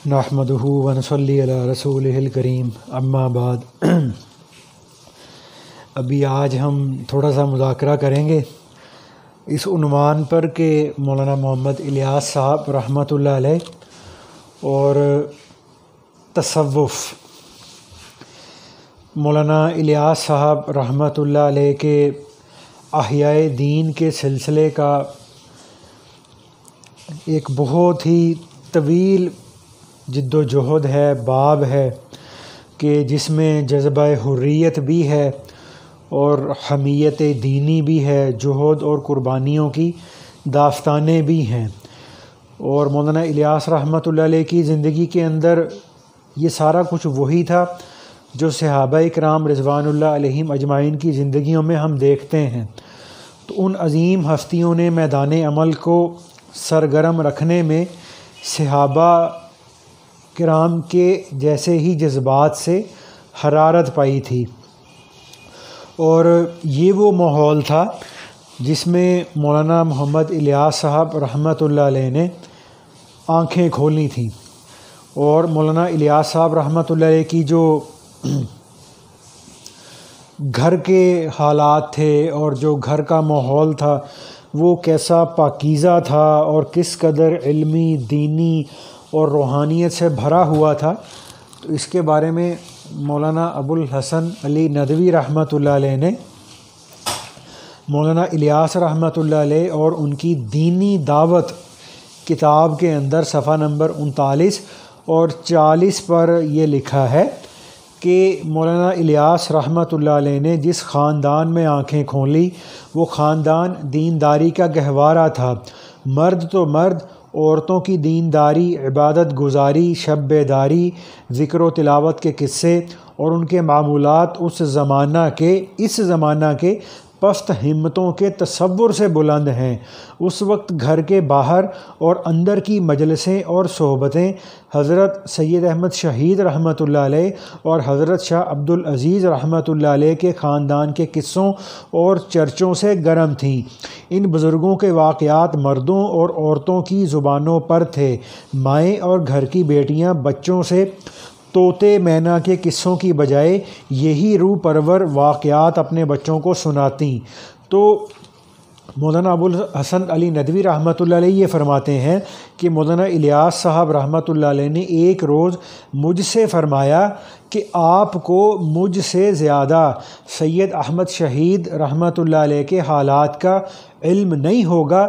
نحمدہ ونصلی علی رسولہ الکریم اما بعد ابھی آج ہم تھوڑا سا مذاکرہ کریں گے اس عنوان پر کہ مولانا محمد الیاس صاحب رحمۃ اللہ علیہ اور تصوف۔ مولانا الیاس صاحب رحمۃ اللہ علیہ کے احیاء دین کے سلسلے کا ایک بہت ہی طویل جد و جہد ہے، باب ہے کہ جس میں جذبہ حریت بھی ہے اور حمیت دینی بھی ہے، جہد اور قربانیوں کی داستانیں بھی ہیں۔ اور مولانا الیاس رحمۃ اللہ علیہ کی زندگی کے اندر یہ سارا کچھ وہی تھا جو صحابہ کرام رضوان اللہ علیہم اجمعین کی زندگیوں میں ہم دیکھتے ہیں۔ تو ان عظیم ہستیوں نے میدان عمل کو سرگرم رکھنے میں صحابہ کرام کے جیسے ہی جذبات سے حرارت پائی تھی، اور یہ وہ ماحول تھا جس میں مولانا محمد الیاس صاحب رحمۃ اللہ علیہ نے آنکھیں کھولی تھیں۔ اور مولانا الیاس صاحب رحمۃ اللہ علیہ کی جو گھر کے حالات تھے اور جو گھر کا ماحول تھا وہ کیسا پاکیزہ تھا اور کس قدر علمی، دینی اور روحانیت سے بھرا ہوا تھا، تو اس کے بارے میں مولانا ابو الحسن علی ندوی رحمۃ اللہ علیہ نے مولانا الیاس رحمۃ اللہ علیہ اور ان کی دینی دعوت کتاب کے اندر صفحہ نمبر 39 اور 40 پر یہ لکھا ہے کہ مولانا الیاس رحمۃ اللہ علیہ نے جس خاندان میں آنکھیں کھولی وہ خاندان دینداری کا گہوارہ تھا۔ مرد تو مرد، عورتوں کی دینداری، عبادت گزاری، شب بیداری، ذکر و تلاوت کے قصے اور ان کے معمولات اس زمانہ کے پست ہمتوں کے تصور سے بلند ہیں۔ اس وقت گھر کے باہر اور اندر کی مجلسیں اور صحبتیں حضرت سید احمد شہید رحمۃ اللہ علیہ اور حضرت شاہ عبدالعزیز رحمۃ اللہ علیہ کے خاندان کے قصوں اور چرچوں سے گرم تھیں۔ ان بزرگوں کے واقعات مردوں اور عورتوں کی زبانوں پر تھے۔ مائیں اور گھر کی بیٹیاں بچوں سے طوطے مینا کے قصوں کی بجائے یہی روح پرور واقعات اپنے بچوں کو سناتیں۔ تو مولانا ابو الحسن علی ندوی رحمۃ اللہ علیہ یہ فرماتے ہیں کہ مولانا الیاس صاحب رحمۃ اللہ علیہ نے ایک روز مجھ سے فرمایا کہ آپ کو مجھ سے زیادہ سید احمد شہید رحمۃ اللہ علیہ کے حالات کا علم نہیں ہوگا۔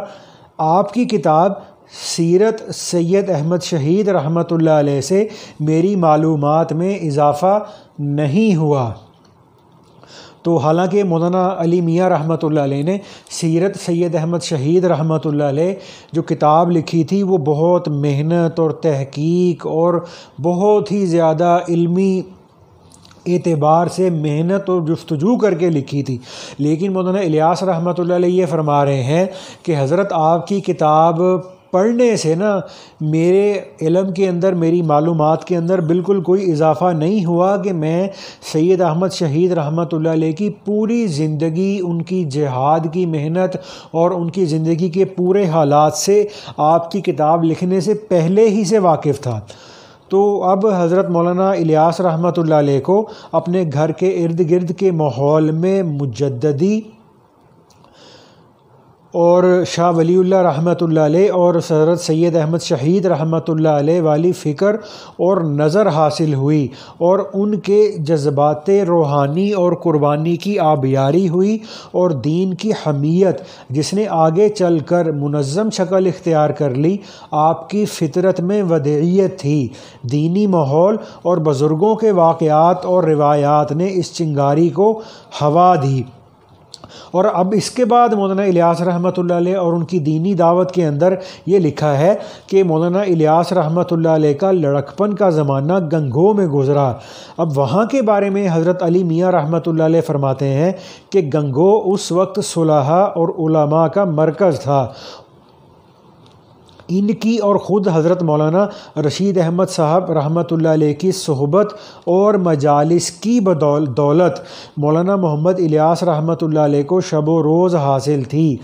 آپ کی کتاب سیرت سید احمد شہید رحمۃ اللہ علیہ سے میری معلومات میں اضافہ نہیں ہوا۔ تو حالانکہ مولانا علی میاں رحمۃ اللہ علیہ نے سیرت سید احمد شہید رحمۃ اللہ علیہ جو کتاب لکھی تھی وہ بہت محنت اور تحقیق اور بہت ہی زیادہ علمی اعتبار سے محنت اور جستجو کر کے لکھی تھی، لیکن مولانا الیاس رحمۃ اللہ علیہ یہ فرما رہے ہیں کہ حضرت آپ کی کتاب پڑھنے سے نا میرے علم کے اندر، میری معلومات کے اندر بالکل کوئی اضافہ نہیں ہوا کہ میں سید احمد شہید رحمۃ اللہ علیہ کی پوری زندگی، ان کی جہاد کی محنت اور ان کی زندگی کے پورے حالات سے آپ کی کتاب لکھنے سے پہلے ہی سے واقف تھا۔ تو اب حضرت مولانا الیاس رحمۃ اللہ علیہ کو اپنے گھر کے ارد گرد کے ماحول میں مجددی اور شاہ ولی اللہ رحمۃ اللہ علیہ اور حضرت سید احمد شہید رحمۃ اللہ علیہ والی فکر اور نظر حاصل ہوئی، اور ان کے جذبات روحانی اور قربانی کی آبیاری ہوئی، اور دین کی حمیت جس نے آگے چل کر منظم شکل اختیار کر لی۔ آپ کی فطرت میں ودیعیت تھی، دینی ماحول اور بزرگوں کے واقعات اور روایات نے اس چنگاری کو ہوا دی۔ اور اب اس کے بعد مولانا الیاس رحمۃ اللہ علیہ اور ان کی دینی دعوت کے اندر یہ لکھا ہے کہ مولانا الیاس رحمۃ اللہ علیہ کا لڑکپن کا زمانہ گنگو میں گزرا۔ اب وہاں کے بارے میں حضرت علی میاں رحمۃ اللہ علیہ فرماتے ہیں کہ گنگو اس وقت صلحاء اور علماء کا مرکز تھا۔ ان کی اور خود حضرت مولانا رشید احمد صاحب رحمۃ اللہ علیہ کی صحبت اور مجالس کی بدولت مولانا محمد الیاس رحمۃ اللہ علیہ کو شب و روز حاصل تھی۔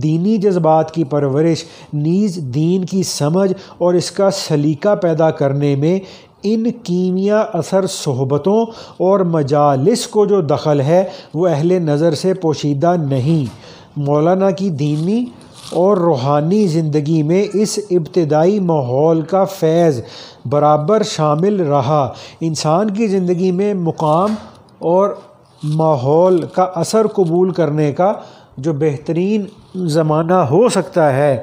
دینی جذبات کی پرورش نیز دین کی سمجھ اور اس کا سلیقہ پیدا کرنے میں ان کیمیا اثر صحبتوں اور مجالس کو جو دخل ہے وہ اہل نظر سے پوشیدہ نہیں۔ مولانا کی دینی اور روحانی زندگی میں اس ابتدائی ماحول کا فیض برابر شامل رہا۔ انسان کی زندگی میں مقام اور ماحول کا اثر قبول کرنے کا جو بہترین زمانہ ہو سکتا ہے،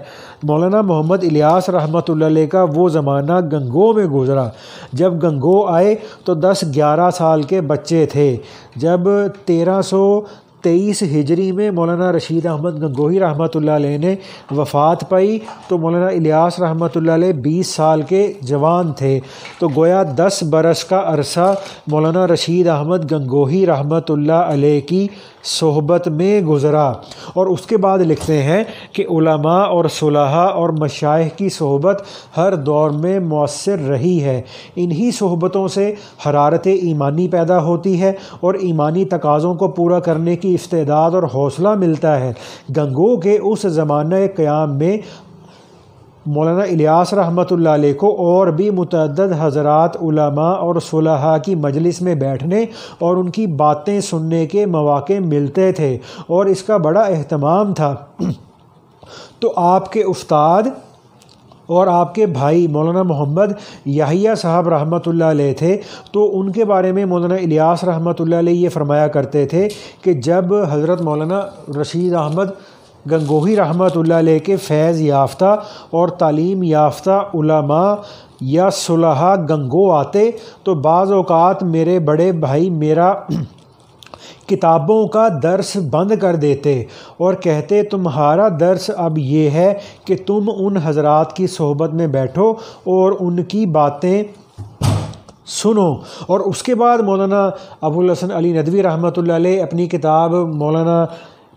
مولانا محمد الیاس رحمۃ اللہ علیہ کا وہ زمانہ گنگو میں گزرا۔ جب گنگو آئے تو 10-11 سال کے بچے تھے۔ جب 1323 ہجری میں مولانا رشید احمد گنگوہی رحمۃ اللہ علیہ نے وفات پائی تو مولانا الیاس رحمۃ اللہ علیہ 20 سال کے جوان تھے، تو گویا 10 برس کا عرصہ مولانا رشید احمد گنگوہی رحمۃ اللہ علیہ کی صحبت میں گزرا۔ اور اس کے بعد لکھتے ہیں کہ علماء اور صلحاء اور مشائخ کی صحبت ہر دور میں مؤثر رہی ہے۔ انہی صحبتوں سے حرارت ایمانی پیدا ہوتی ہے اور ایمانی تقاضوں کو پورا کرنے کی استعداد اور حوصلہ ملتا ہے۔ گنگو کے اس زمانہ قیام میں مولانا الیاس رحمۃ اللہ علیہ کو اور بھی متعدد حضرات علماء اور صلحاء کی مجلس میں بیٹھنے اور ان کی باتیں سننے کے مواقع ملتے تھے اور اس کا بڑا اہتمام تھا۔ تو آپ کے استاد اور آپ کے بھائی مولانا محمد یحییٰ صاحب رحمۃ اللہ علیہ تھے، تو ان کے بارے میں مولانا الیاس رحمۃ اللہ علیہ یہ فرمایا کرتے تھے کہ جب حضرت مولانا رشید احمد گنگوہی رحمۃ اللہ علیہ کے فیض یافتہ اور تعلیم یافتہ علماء یا صلحاء گنگو آتے تو بعض اوقات میرے بڑے بھائی میرا کتابوں کا درس بند کر دیتے اور کہتے تمہارا درس اب یہ ہے کہ تم ان حضرات کی صحبت میں بیٹھو اور ان کی باتیں سنو۔ اور اس کے بعد مولانا ابوالحسن علی ندوی رحمۃ اللہ علیہ اپنی کتاب مولانا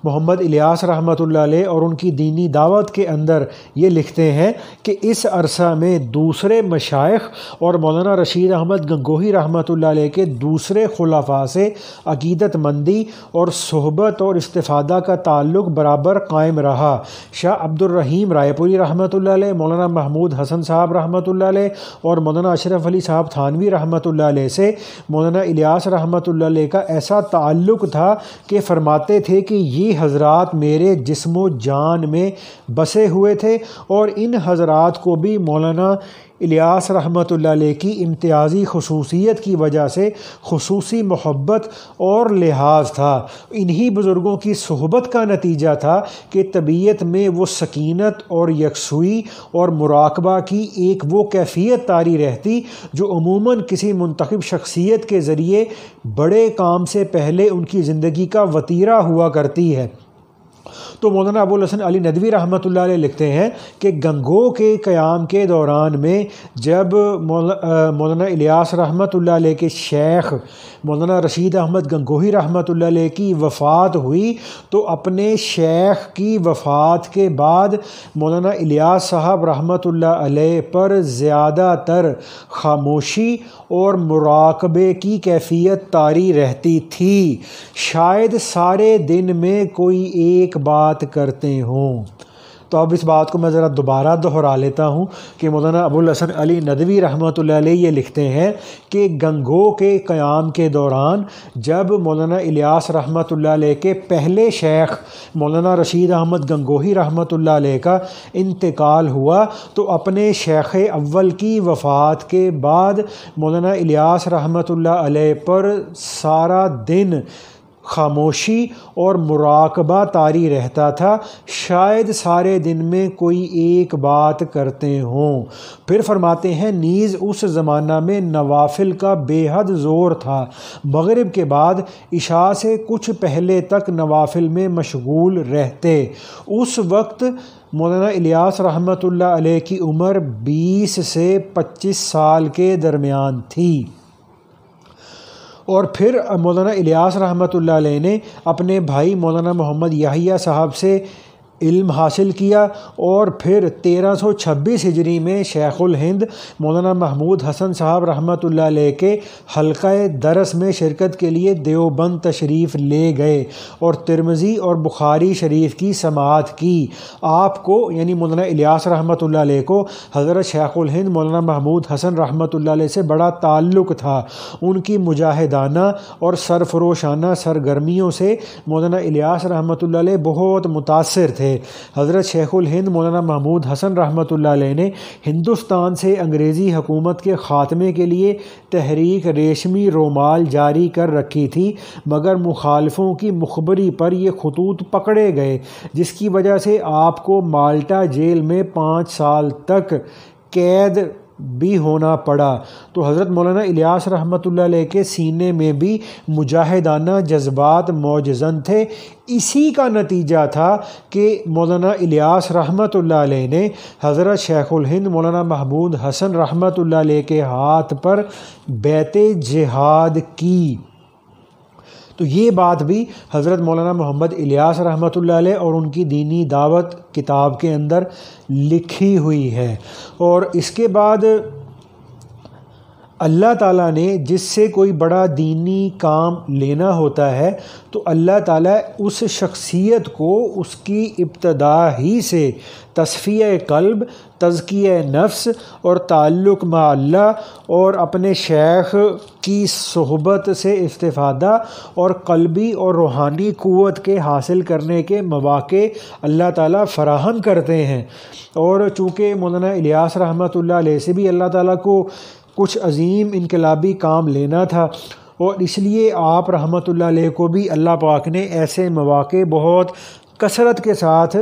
محمد الیاس رحمۃ اللہ علیہ اور ان کی دینی دعوت کے اندر یہ لکھتے ہیں کہ اس عرصہ میں دوسرے مشائخ اور مولانا رشید احمد گنگوہی رحمۃ اللہ علیہ کے دوسرے خلفاء سے عقیدت مندی اور صحبت اور استفادہ کا تعلق برابر قائم رہا۔ شاہ عبد الرحیم رائے پوری رحمۃ اللہ علیہ، مولانا محمود حسن صاحب رحمۃ اللہ علیہ اور مولانا اشرف علی صاحب تھانوی رحمۃ اللہ علیہ سے مولانا الیاس رحمۃ اللہ علیہ کا ایسا تعلق تھا کہ فرماتے تھے کہ یہ حضرات میرے جسم و جان میں بسے ہوئے تھے، اور ان حضرات کو بھی مولانا الیاس رحمۃ اللہ علیہ کی امتیازی خصوصیت کی وجہ سے خصوصی محبت اور لحاظ تھا۔ انہی بزرگوں کی صحبت کا نتیجہ تھا کہ طبیعت میں وہ سکینت اور یکسوئی اور مراقبہ کی ایک وہ کیفیت طاری رہتی جو عموماً کسی منتخب شخصیت کے ذریعے بڑے کام سے پہلے ان کی زندگی کا وتیرہ ہوا کرتی ہے۔ تو مولانا ابوالحسن علی ندوی رحمۃ اللہ علیہ لکھتے ہیں کہ گنگو کے قیام کے دوران میں جب مولانا الیاس رحمۃ اللہ علیہ کے شیخ مولانا رشید احمد گنگوہی رحمۃ اللہ علیہ کی وفات ہوئی تو اپنے شیخ کی وفات کے بعد مولانا الیاس صاحب رحمۃ اللہ علیہ پر زیادہ تر خاموشی اور مراقبے کی کیفیت طاری رہتی تھی، شاید سارے دن میں کوئی ایک بات کرتے ہوں۔ تو اب اس بات کو میں ذرا دوبارہ دہرا لیتا ہوں کہ مولانا ابوالحسن علی ندوی رحمۃ اللہ علیہ یہ لکھتے ہیں کہ گنگو کے قیام کے دوران جب مولانا الیاس رحمۃ اللہ علیہ کے پہلے شیخ مولانا رشید احمد گنگوہی رحمۃ اللہ علیہ کا انتقال ہوا تو اپنے شیخ اول کی وفات کے بعد مولانا الیاس رحمۃ اللہ علیہ پر سارا دن خاموشی اور مراقبہ طاری رہتا تھا، شاید سارے دن میں کوئی ایک بات کرتے ہوں۔ پھر فرماتے ہیں نیز اس زمانہ میں نوافل کا بے حد زور تھا، مغرب کے بعد عشاء سے کچھ پہلے تک نوافل میں مشغول رہتے۔ اس وقت مولانا الیاس رحمۃ اللہ علیہ کی عمر 20 سے 25 سال کے درمیان تھی۔ اور پھر مولانا الیاس رحمۃ اللہ علیہ نے اپنے بھائی مولانا محمد یحییٰ صاحب سے علم حاصل کیا، اور پھر 1326 ہجری میں شیخ الہند مولانا محمود حسن صاحب رحمۃ اللہ علیہ کے حلقہ درس میں شرکت کے لیے دیوبند تشریف لے گئے اور ترمذی اور بخاری شریف کی سماعت کی۔ آپ کو یعنی مولانا الیاس رحمۃ اللہ علیہ کو حضرت شیخ الہند مولانا محمود حسن رحمۃ اللہ علیہ سے بڑا تعلق تھا۔ ان کی مجاہدانہ اور سرفروشانہ سرگرمیوں سے مولانا الیاس رحمۃ اللہ علیہ بہت متاثر تھے۔ حضرت شیخ الہند مولانا محمود حسن رحمۃ اللہ علیہ نے ہندوستان سے انگریزی حکومت کے خاتمے کے لیے تحریک ریشمی رومال جاری کر رکھی تھی، مگر مخالفوں کی مخبری پر یہ خطوط پکڑے گئے، جس کی وجہ سے آپ کو مالٹا جیل میں 5 سال تک قید بھی ہونا پڑا۔ تو حضرت مولانا الیاس رحمۃ اللہ علیہ کے سینے میں بھی مجاہدانہ جذبات موجزن تھے۔ اسی کا نتیجہ تھا کہ مولانا الیاس رحمۃ اللہ علیہ نے حضرت شیخ الہند مولانا محمود حسن رحمۃ اللہ علیہ کے ہاتھ پر بیعت جہاد کی۔ تو یہ بات بھی حضرت مولانا محمد الیاس رحمۃ اللہ علیہ اور ان کی دینی دعوت کتاب کے اندر لکھی ہوئی ہے۔ اور اس کے بعد اللہ تعالیٰ نے جس سے کوئی بڑا دینی کام لینا ہوتا ہے تو اللہ تعالیٰ اس شخصیت کو اس کی ابتدا ہی سے تصفیہ قلب، تزکیہ نفس اور تعلق مع اللہ اور اپنے شیخ کی صحبت سے استفادہ اور قلبی اور روحانی قوت کے حاصل کرنے کے مواقع اللہ تعالیٰ فراہم کرتے ہیں۔ اور چونکہ مولانا الیاس رحمۃ اللہ علیہ سے بھی اللہ تعالیٰ کو کچھ عظیم انقلابی کام لینا تھا، اور اس لیے آپ رحمۃ اللہ علیہ کو بھی اللہ پاک نے ایسے مواقع بہت کثرت کے ساتھ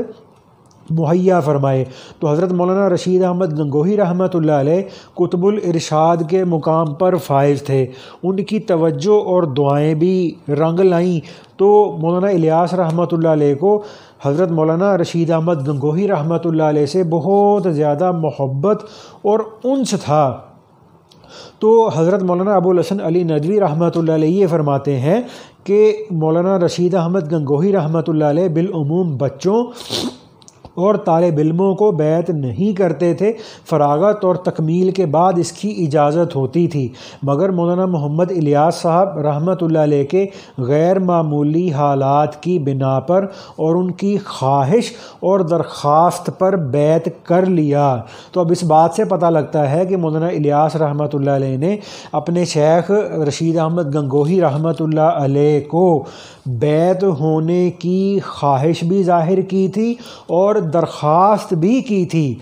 مہیا فرمائے۔ تو حضرت مولانا رشید احمد گنگوہی رحمۃ اللہ علیہ قطب الارشاد کے مقام پر فائز تھے، ان کی توجہ اور دعائیں بھی رنگ لائیں۔ تو مولانا الیاس رحمۃ اللہ علیہ کو حضرت مولانا رشید احمد گنگوہی رحمۃ اللہ علیہ سے بہت زیادہ محبت اور انس تھا۔ تو حضرت مولانا ابوالحسن علی ندوی رحمۃ اللہ علیہ یہ فرماتے ہیں کہ مولانا رشید احمد گنگوہی رحمۃ اللہ علیہ بالعموم بچوں اور طالب علموں کو بیعت نہیں کرتے تھے، فراغت اور تکمیل کے بعد اس کی اجازت ہوتی تھی، مگر مولانا محمد الیاس صاحب رحمۃ اللہ علیہ کے غیر معمولی حالات کی بنا پر اور ان کی خواہش اور درخواست پر بیعت کر لیا۔ تو اب اس بات سے پتہ لگتا ہے کہ مولانا الیاس رحمۃ اللہ علیہ نے اپنے شیخ رشید احمد گنگوہی رحمۃ اللہ علیہ کو بیعت ہونے کی خواہش بھی ظاہر کی تھی اور درخواست بھی کی تھی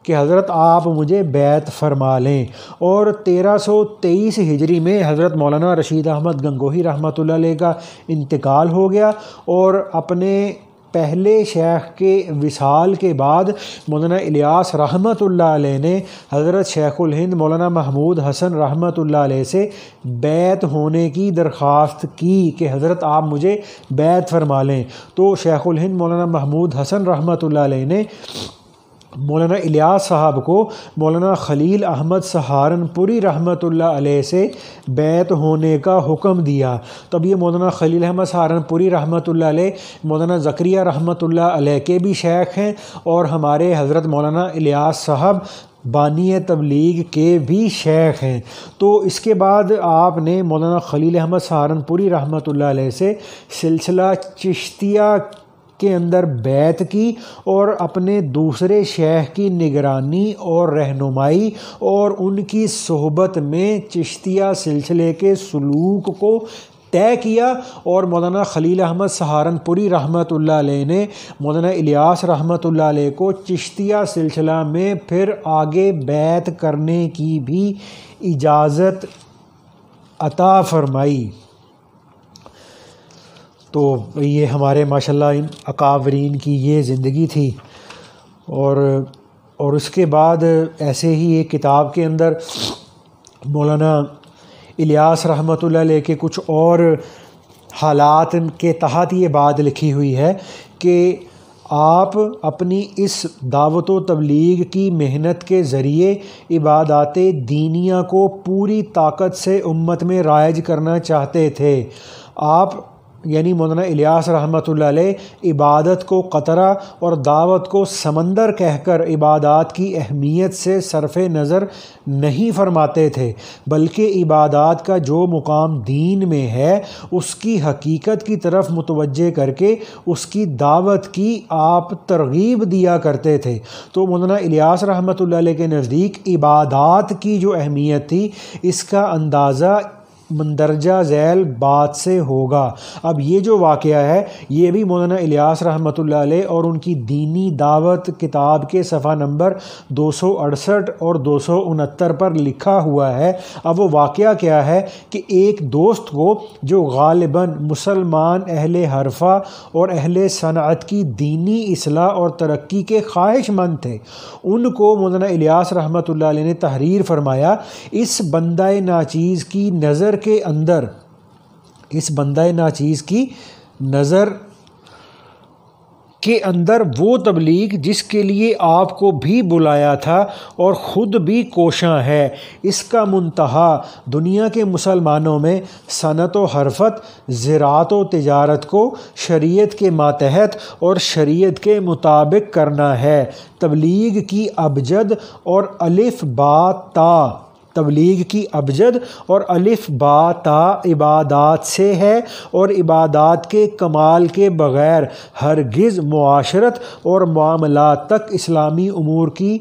کہ حضرت آپ مجھے بیعت فرما لیں۔ اور 1323 ہجری میں حضرت مولانا رشید احمد گنگوہی رحمۃ اللہ علیہ کا انتقال ہو گیا، اور اپنے پہلے شیخ کے وصال کے بعد مولانا الیاس رحمۃ اللہ علیہ نے حضرت شیخ الہند مولانا محمود حسن رحمۃ اللہ علیہ سے بیعت ہونے کی درخواست کی کہ حضرت آپ مجھے بیعت فرما لیں۔ تو شیخ الہند مولانا محمود حسن رحمۃ اللہ علیہ نے مولانا الیاس صاحب کو مولانا خلیل احمد سہارنپوری رحمۃ اللہ علیہ سے بیعت ہونے کا حکم دیا۔ تب یہ مولانا خلیل احمد سہارنپوری رحمۃ اللہ علیہ مولانا زکریا رحمۃ اللہ علیہ کے بھی شیخ ہیں، اور ہمارے حضرت مولانا الیاس صاحب بانی تبلیغ کے بھی شیخ ہیں۔ تو اس کے بعد آپ نے مولانا خلیل احمد سہارنپوری رحمۃ اللہ علیہ سے سلسلہ چشتیہ کے اندر بیعت کی، اور اپنے دوسرے شیخ کی نگرانی اور رہنمائی اور ان کی صحبت میں چشتیہ سلسلے کے سلوک کو طے کیا، اور مولانا خلیل احمد سہارنپوری رحمۃ اللہ علیہ نے مولانا الیاس رحمۃ اللہ علیہ کو چشتیہ سلسلہ میں پھر آگے بیعت کرنے کی بھی اجازت عطا فرمائی۔ تو یہ ہمارے ماشاءاللہ ان اکابرین کی یہ زندگی تھی۔ اور اس کے بعد ایسے ہی ایک کتاب کے اندر مولانا الیاس رحمۃ اللہ علیہ کے کچھ اور حالات کے تحت یہ بات لکھی ہوئی ہے کہ آپ اپنی اس دعوت و تبلیغ کی محنت کے ذریعے عبادات دینیہ کو پوری طاقت سے امت میں رائج کرنا چاہتے تھے۔ آپ یعنی مولانا الیاس رحمۃ اللہ علیہ عبادت کو قطرہ اور دعوت کو سمندر کہہ کر عبادات کی اہمیت سے صرف نظر نہیں فرماتے تھے، بلکہ عبادات کا جو مقام دین میں ہے اس کی حقیقت کی طرف متوجہ کر کے اس کی دعوت کی آپ ترغیب دیا کرتے تھے۔ تو مولانا الیاس رحمۃ اللہ علیہ کے نزدیک عبادات کی جو اہمیت تھی اس کا اندازہ مندرجہ ذیل بات سے ہوگا۔ اب یہ جو واقعہ ہے یہ بھی مولانا الیاس رحمۃ اللہ علیہ اور ان کی دینی دعوت کتاب کے صفحہ نمبر 268 اور 269 پر لکھا ہوا ہے۔ اب وہ واقعہ کیا ہے کہ ایک دوست کو جو غالباً مسلمان اہل حرفہ اور اہل صنعت کی دینی اصلاح اور ترقی کے خواہش مند تھے، ان کو مولانا الیاس رحمۃ اللہ علیہ نے تحریر فرمایا، اس بندہ ناچیز کی نظر کے اندر، اس بندہ ناچیز کی نظر کے اندر وہ تبلیغ جس کے لیے آپ کو بھی بلایا تھا اور خود بھی کوشاں ہے، اس کا منتہا دنیا کے مسلمانوں میں صنعت و حرفت، زراعت و تجارت کو شریعت کے ماتحت اور شریعت کے مطابق کرنا ہے۔ تبلیغ کی ابجد اور الف با تا، تبلیغ کی ابجد اور الف با تا عبادات سے ہے، اور عبادات کے کمال کے بغیر ہرگز معاشرت اور معاملات تک اسلامی امور کی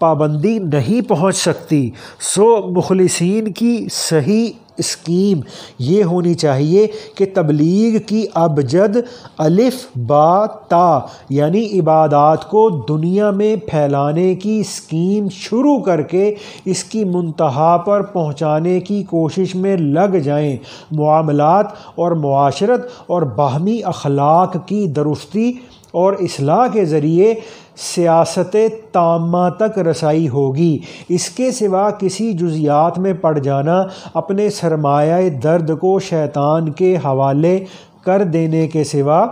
پابندی نہیں پہنچ سکتی۔ سو مخلصین کی صحیح اسکیم یہ ہونی چاہیے کہ تبلیغ کی ابجد الف با تا یعنی عبادات کو دنیا میں پھیلانے کی اسکیم شروع کر کے اس کی منتہا پر پہنچانے کی کوشش میں لگ جائیں۔ معاملات اور معاشرت اور باہمی اخلاق کی درستی اور اصلاح کے ذریعے سیاست تامہ تک رسائی ہوگی۔ اس کے سوا کسی جزیات میں پڑ جانا اپنے سرمایہ درد کو شیطان کے حوالے کر دینے کے سوا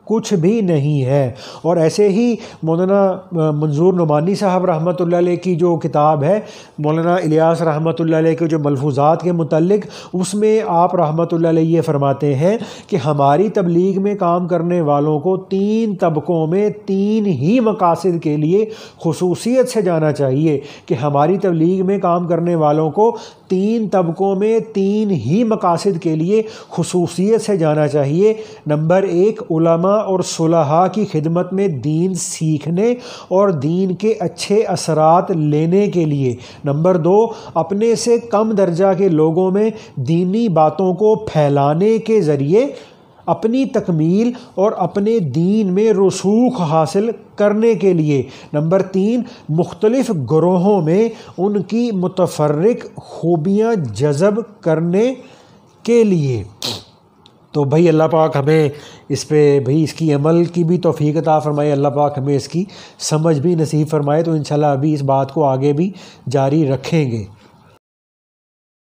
کچھ بھی نہیں ہے۔ اور ایسے ہی مولانا منظور نعمانی صاحب رحمۃ اللہ علیہ کی جو کتاب ہے مولانا الیاس رحمۃ اللہ علیہ کے جو ملفوظات کے متعلق، اس میں آپ رحمۃ اللہ علیہ یہ فرماتے ہیں کہ ہماری تبلیغ میں کام کرنے والوں کو 3 طبقوں میں 3 ہی مقاصد کے لیے خصوصیت سے جانا چاہیے، کہ ہماری تبلیغ میں کام کرنے والوں کو 3 طبقوں میں 3 ہی مقاصد کے لیے خصوصیت سے جانا چاہیے۔ نمبر 1 علماء اور صلحاء کی خدمت میں دین سیکھنے اور دین کے اچھے اثرات لینے کے لیے۔ نمبر 2 اپنے سے کم درجہ کے لوگوں میں دینی باتوں کو پھیلانے کے ذریعے اپنی تکمیل اور اپنے دین میں رسوخ حاصل کرنے کے لیے۔ نمبر 3 مختلف گروہوں میں ان کی متفرق خوبیاں جذب کرنے کے لیے۔ تو بھائی اللہ پاک ہمیں اس پہ اس کی عمل کی بھی توفیق عطا فرمائے، اللہ پاک ہمیں اس کی سمجھ بھی نصیب فرمائے۔ تو انشاءاللہ ابھی اس بات کو آگے بھی جاری رکھیں گے۔